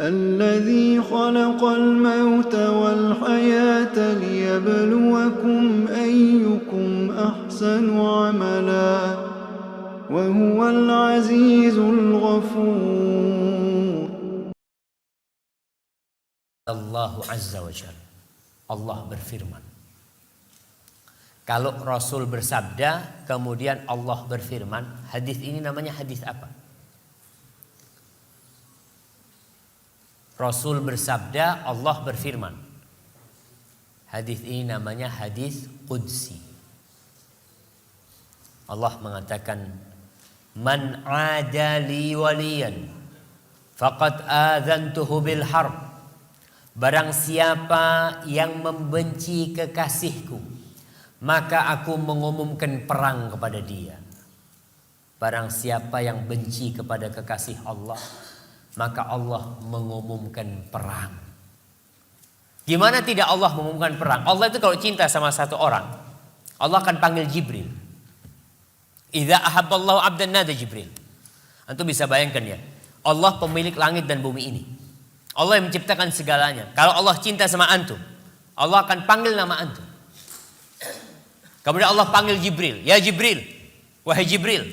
الذي خلق الموت والحياة ليبلوكم أيكم أحسن عملا وهو العزيز الغفور. Allah Azza wa Jalla. Allah berfirman. Kalau Rasul bersabda, kemudian Allah berfirman, hadis ini namanya hadis apa? Rasul bersabda, Allah berfirman. Hadis ini namanya hadis qudsi. Allah mengatakan, "Man 'ada li waliyan faqad adzantuhu bil harb." Barang siapa yang membenci kekasihku, maka aku mengumumkan perang kepada dia. Barang siapa yang benci kepada kekasih Allah, maka Allah mengumumkan perang. Gimana tidak Allah mengumumkan perang? Allah itu kalau cinta sama satu orang, Allah akan panggil Jibril. Idza ahabballahu 'abdan nada Jibril. Antum bisa bayangkan ya, Allah pemilik langit dan bumi ini. Allah yang menciptakan segalanya. Kalau Allah cinta sama antum, Allah akan panggil nama antum. Kemudian Allah panggil Jibril. Ya Jibril, wahai Jibril,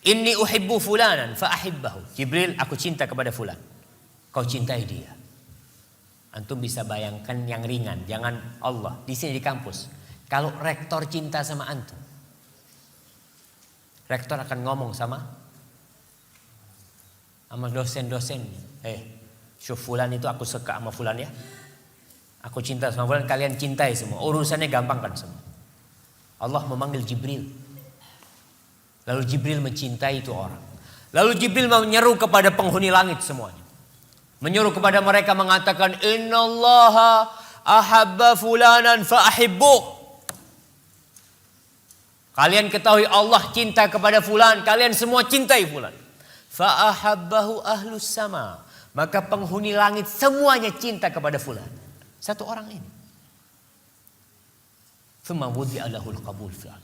inni uhibbu fulanan fa ahibbahu. Jibril, aku cinta kepada fulan. Kau cintai dia. Antum bisa bayangkan yang ringan, jangan Allah. Di sini di kampus, kalau rektor cinta sama antum, rektor akan ngomong sama dosen-dosennya. Syuf fulan itu aku suka sama fulan ya. Aku cinta sama fulan, kalian cintai semua. Urusannya gampang kan semua. Allah memanggil Jibril. Lalu Jibril mencintai itu orang. Lalu Jibril menyeru kepada penghuni langit semuanya. Menyuruh kepada mereka mengatakan, innallaha ahabba fulanan fa ahibbu. Kalian ketahui Allah cinta kepada fulan, kalian semua cintai fulan. Fa ahabbahu ahlus sama. Maka penghuni langit semuanya cinta kepada fulan. Satu orang ini.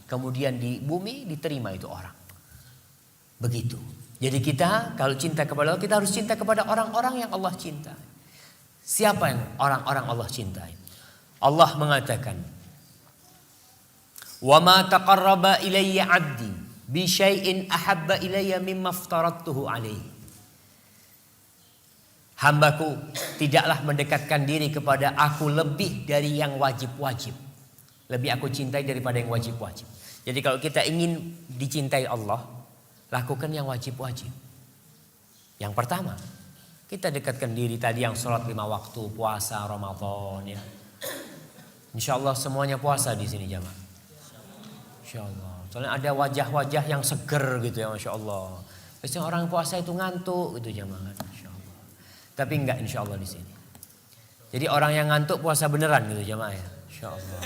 Kemudian di bumi diterima itu orang. Begitu. Jadi kita kalau cinta kepada Allah, kita harus cinta kepada orang-orang yang Allah cintai. Siapa yang orang-orang Allah cintai? Allah mengatakan, "Wa ma taqarraba ilayya 'abdi bi syai'in ahabba ilayya mimma aftaradtuhu 'alaihi." Hambaku tidaklah mendekatkan diri kepada aku lebih dari yang wajib-wajib. Lebih aku cintai daripada yang wajib-wajib. Jadi kalau kita ingin dicintai Allah, lakukan yang wajib-wajib. Yang pertama, kita dekatkan diri tadi yang sholat 5 waktu, puasa Ramadan ya. Insya Allah semuanya puasa di sini jamaah. Insya Allah. Soalnya ada wajah-wajah yang seger gitu ya, Masya Allah. Biasanya orang puasa itu ngantuk gitu jamaah. Insya Allah. Tapi enggak insya Allah di sini. Jadi orang yang ngantuk puasa beneran gitu jamaah ya. Insya Allah.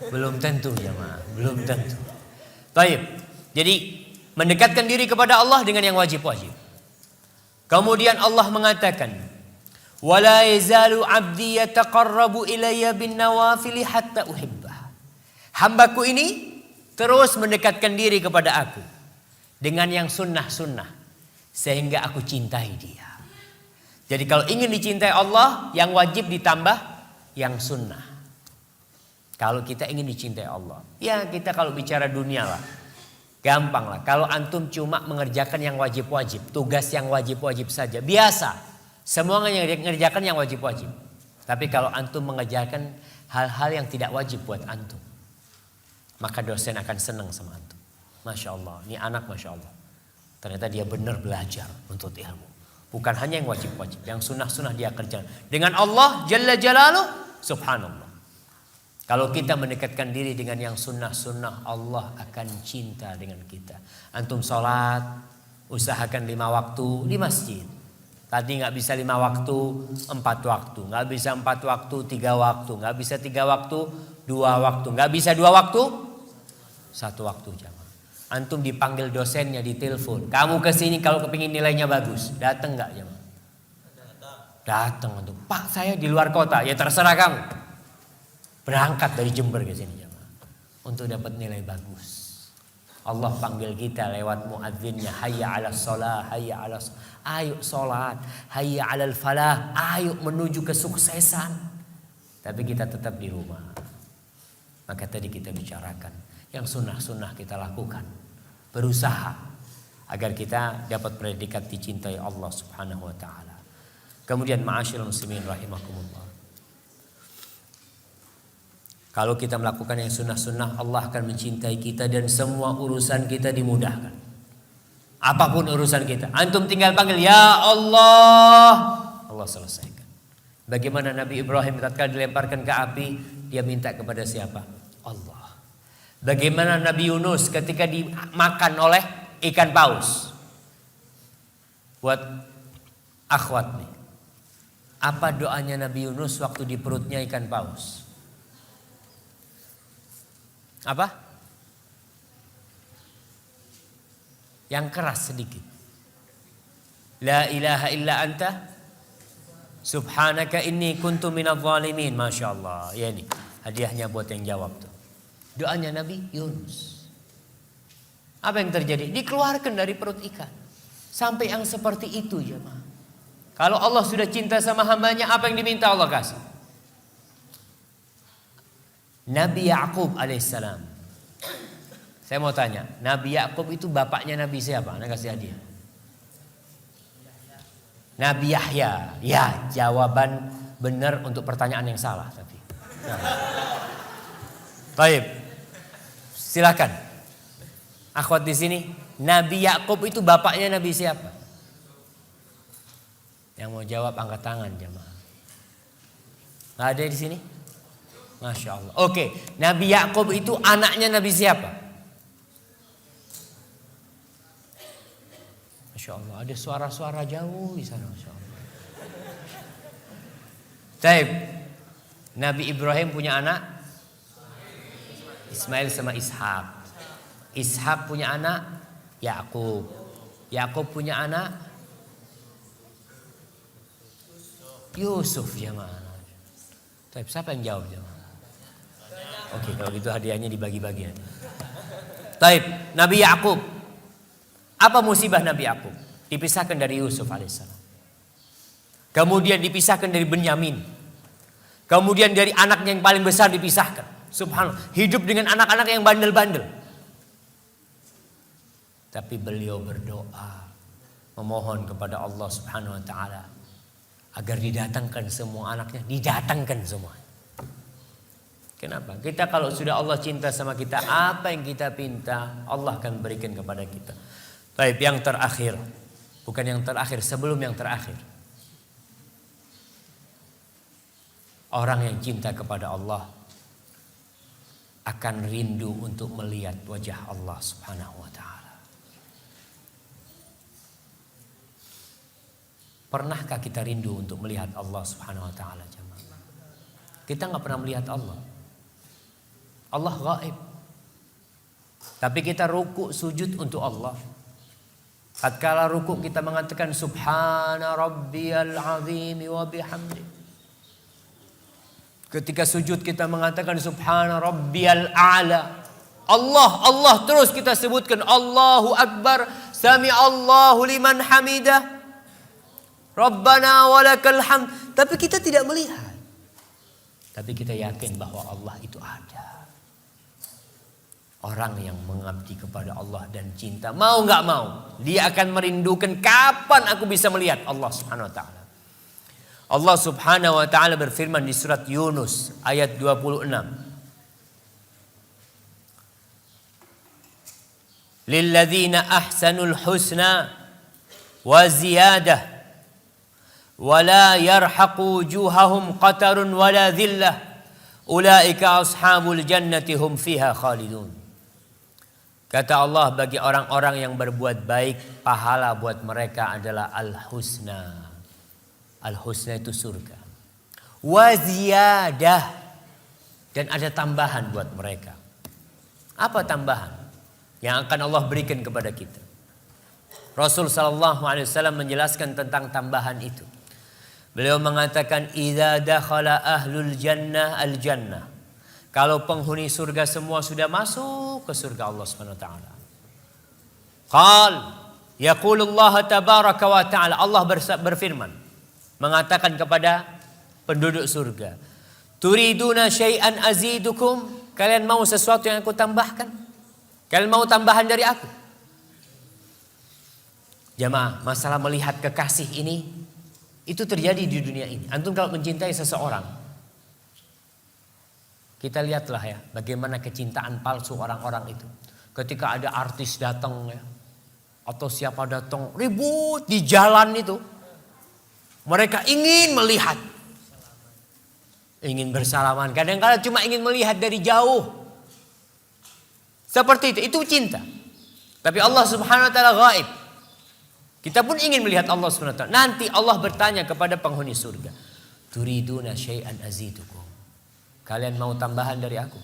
Belum tentu jamaah, belum tentu. Baik. Jadi mendekatkan diri kepada Allah dengan yang wajib-wajib. Kemudian Allah mengatakan, "Wala yazalu 'abdi yataqarrabu ilayya bin nawafil hatta uhibbah." Hambaku ini terus mendekatkan diri kepada aku dengan yang sunnah-sunnah sehingga aku cintai dia. Jadi kalau ingin dicintai Allah, yang wajib ditambah yang sunnah. Kalau kita ingin dicintai Allah, ya kita kalau bicara dunia lah, gampang lah. Kalau antum cuma mengerjakan yang wajib-wajib, tugas yang wajib-wajib saja, biasa. Semua mengerjakan yang wajib-wajib. Tapi kalau antum mengerjakan hal-hal yang tidak wajib buat antum, maka dosen akan senang sama antum. Masya Allah, ini anak Masya Allah. Ternyata dia benar belajar untuk ilmu. Bukan hanya yang wajib-wajib, yang sunnah-sunnah dia kerjakan. Dengan Allah Jalla Jalaluh, subhanallah. Kalau kita mendekatkan diri dengan yang sunnah-sunnah, Allah akan cinta dengan kita. Antum sholat, usahakan 5 waktu di masjid. Tadi gak bisa 5 waktu, 4 waktu. Gak bisa 4 waktu, 3 waktu. Gak bisa 3 waktu, 2 waktu. Gak bisa 2 waktu, 1 waktu jamaah. Antum dipanggil dosennya, ditelepon. Kamu kesini kalau kepingin nilainya bagus. Datang gak jamaah? Datang antum. Pak saya di luar kota. Ya terserah kamu. Berangkat dari Jember ke sini jamaah. Untuk dapat nilai bagus. Allah panggil kita lewat muadzinnya, hayya 'alas shalah, hayya 'alas, ayo salat, hayya 'alal falah, ayo menuju kesuksesan. Tapi kita tetap di rumah. Maka tadi kita bicarakan, yang sunnah-sunnah kita lakukan. Berusaha agar kita dapat predikat dicintai Allah Subhanahu wa taala. Kemudian ma'asyiral muslimin rahimakumullah. Kalau kita melakukan yang sunnah-sunnah, Allah akan mencintai kita dan semua urusan kita dimudahkan. Apapun urusan kita, antum tinggal panggil ya Allah, Allah selesaikan. Bagaimana Nabi Ibrahim tatkala dilemparkan ke api, dia minta kepada siapa? Allah. Bagaimana Nabi Yunus ketika dimakan oleh ikan paus? Buat akhwat nih, apa doanya Nabi Yunus waktu di perutnya ikan paus? Apa? Yang keras sedikit. La ilaha illa anta subhanaka inni kuntu minadh dhalimin. Masya Allah. Ya ini hadiahnya buat yang jawab tuh. Doanya Nabi Yunus. Apa yang terjadi? Dikeluarkan dari perut ikan. Sampai yang seperti itu jemaah. Kalau Allah sudah cinta sama hambanya, apa yang diminta Allah kasih? Nabi Ya'qub alaihissalam. Saya mau tanya, Nabi Ya'qub itu bapaknya Nabi siapa? Anda kasih hadiah. Nabi Yahya. Ya, jawaban benar untuk pertanyaan yang salah tapi. Baik. Silakan. Akhwat di sini, Nabi Ya'qub itu bapaknya Nabi siapa? Yang mau jawab angkat tangan jemaah. Nggak ada di sini? Masya Allah. Oke, Nabi Ya'qub itu anaknya Nabi siapa? Masya Allah, ada suara-suara jauh di sana. Masya Allah. Taib. Nabi Ibrahim punya anak Ismail sama Ishak. Ishak punya anak Ya'qub. Ya'qub punya anak Yusuf jemaah. Taib, siapa yang jawab jemaah? Oke, kalau gitu hadiahnya dibagi-bagi. Taib, Nabi Ya'qub. Apa musibah Nabi Ya'qub? Dipisahkan dari Yusuf alaihissalam. Kemudian dipisahkan dari Benyamin. Kemudian dari anaknya yang paling besar dipisahkan. Subhanallah, hidup dengan anak-anak yang bandel-bandel. Tapi beliau berdoa, memohon kepada Allah Subhanahu wa taala agar didatangkan semua anaknya, didatangkan semua. Kenapa? Kita kalau sudah Allah cinta sama kita, apa yang kita pinta, Allah akan berikan kepada kita. Baik, yang terakhir. Bukan yang terakhir, sebelum yang terakhir. Orang yang cinta kepada Allah akan rindu untuk melihat wajah Allah Subhanahu wa taala. Pernahkah kita rindu untuk melihat Allah Subhanahu wa taala, jemaah? Kita enggak pernah melihat Allah. Allah gaib. Tapi kita ruku sujud untuk Allah. Tatkala ruku kita mengatakan subhana rabbiyal azim wa bihamdi. Ketika sujud kita mengatakan subhana rabbiyal a'la. Allah terus kita sebutkan Allahu akbar, sami Allahu liman hamidah. Rabbana walakal hamd. Tapi kita tidak melihat. Tapi kita yakin bahwa Allah itu ada. Orang yang mengabdi kepada Allah dan cinta, mau gak mau, dia akan merindukan kapan aku bisa melihat Allah Subhanahu wa ta'ala. Allah Subhanahu wa ta'ala berfirman di surat Yunus ayat 26. Lilladzina ahsanul husna wa ziyadah wa la yarhaqu wujuhahum qatarun wa la dhillah ulaika ashabul jannati hum fiha khalidun. Kata Allah, bagi orang-orang yang berbuat baik, pahala buat mereka adalah al-husna. Al-husna itu surga. Wa ziyadah. Dan ada tambahan buat mereka. Apa tambahan yang akan Allah berikan kepada kita? Rasul SAW menjelaskan tentang tambahan itu. Beliau mengatakan, idza dakhala ahlul jannah al-jannah. Kalau penghuni surga semua sudah masuk ke surga Allah Subhanahu wa taala. Qal yaqulullah tabaraka wa ta'ala, Allah berfirman mengatakan kepada penduduk surga, turiduna syai'an azidukum, kalian mau sesuatu yang aku tambahkan? Kalian mau tambahan dari aku? Jamaah, masalah melihat kekasih ini itu terjadi di dunia ini. Antum kalau mencintai seseorang, kita lihatlah ya bagaimana kecintaan palsu orang-orang itu. Ketika ada artis datang ya, atau siapa datang ribut di jalan itu, mereka ingin melihat, ingin bersalaman. Kadang-kadang cuma ingin melihat dari jauh. Seperti itu cinta. Tapi Allah Subhanahu wa taala gaib. Kita pun ingin melihat Allah Subhanahu wa taala. Nanti Allah bertanya kepada penghuni surga, turiduna syai'an azidukum, kalian mau tambahan dari aku?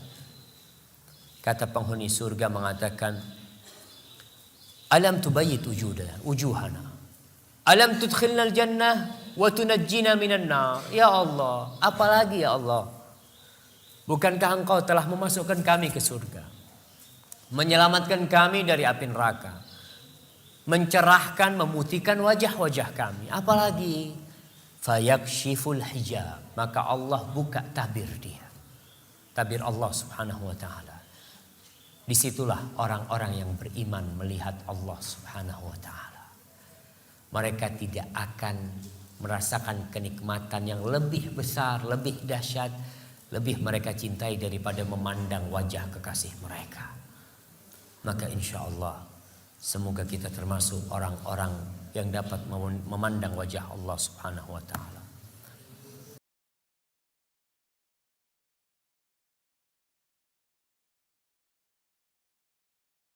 Kata penghuni surga mengatakan, alam tubayyit wujuhana, alam tudkhilna al-jannah wa tunajjina minan nar. Ya Allah, apalagi ya Allah? Bukankah engkau telah memasukkan kami ke surga, menyelamatkan kami dari api neraka, mencerahkan, memutihkan wajah-wajah kami, apalagi? Fayakshiful hijab, maka Allah buka tabir dia, tabir Allah Subhanahu wa taala. Disitulah orang-orang yang beriman melihat Allah Subhanahu wa taala. Mereka tidak akan merasakan kenikmatan yang lebih besar, lebih dahsyat, lebih mereka cintai daripada memandang wajah kekasih mereka. Maka insya Allah semoga kita termasuk orang-orang yang dapat memandang wajah Allah Subhanahu wa taala.